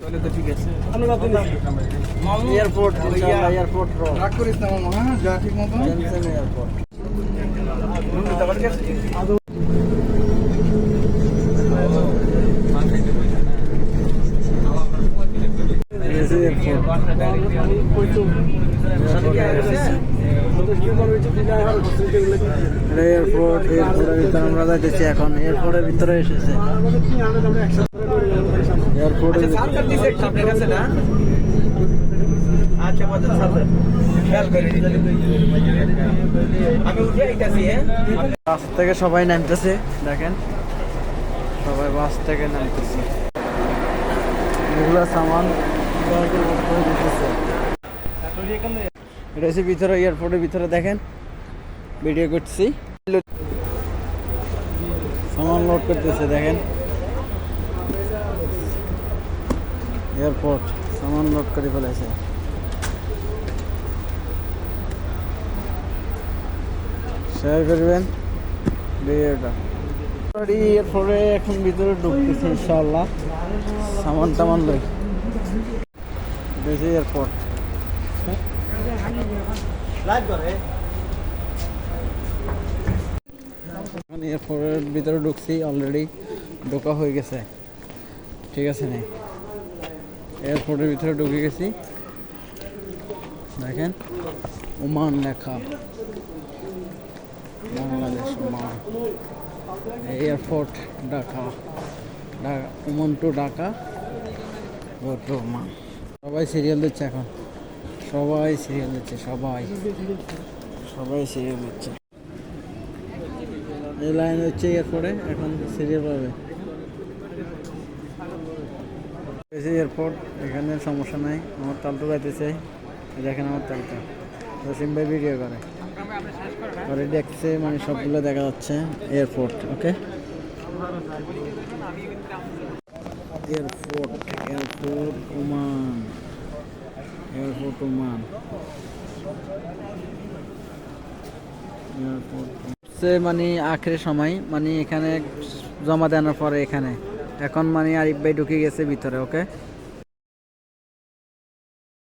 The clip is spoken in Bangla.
তাহলে তো ঠিক আছে। এয়ারপোর্ট এয়ারপোর্ট রাগ করিস না মামা, হ্যাঁ যা ঠিক মতো। এয়ারপোর্ট এয়ারপোর্ট এয়ারপোর্টের ভিতরে আমরা যাইতেছি এখন। এয়ারপোর্টের ভিতরে এসেছে এয়ারপোর্টের বাস থেকে সবাই নামতেছে, দেখেন সবাই বাস থেকে নামতেছে। এগুলো সামান দিতেছে। এটা হচ্ছে ভিতরে, এয়ারপোর্টের ভিতরে দেখেন ভিডিও করছি, সামান লোড করতেছে দেখেন। এয়ারপোর্ট সামান লোড করে ফেলেছে। শেয়ার করবেন ভিডিওটা। এরপরে এখন ভিতরে ঢুকতেছে ইনশাআল্লাহ, সামান টামান লই। বেশি এয়ারপোর্ট এখন এয়ারপোর্টের ভিতরে ঢুকছি, অলরেডি ঢোকা হয়ে গেছে, ঠিক আছে না? এয়ারপোর্টের ভিতরে ঢুকে গেছি, দেখেন ওমান লেখা, Bangladesh Oman. Airport Dhaka, Oman to Dhaka, go to Oman. সবাই সিরিয়াল দিচ্ছে এখন, সবাই সিরিয়াল দিচ্ছে, সবাই সিরিয়াল দিচ্ছে। এই লাইন হচ্ছে এয়ারপোর্টে, এখন সিরিয়াল পাবে। এয়ারপোর্ট, এখানে সমস্যা নাই। আমার তালতো যাইতেছে, দেখেন আমার তালতো রসিম ভাই ভিডিও করে পরে দেখছে, মানে সবগুলো দেখা যাচ্ছে। Airport okay, airport Oman, airport Oman, airport মানে আখের সময়, মানে এখানে জমা দেওয়ার পরে এখানে এখন মানে আরিফ ভাই ঢুকে গেছে ভিতরে। ওকে।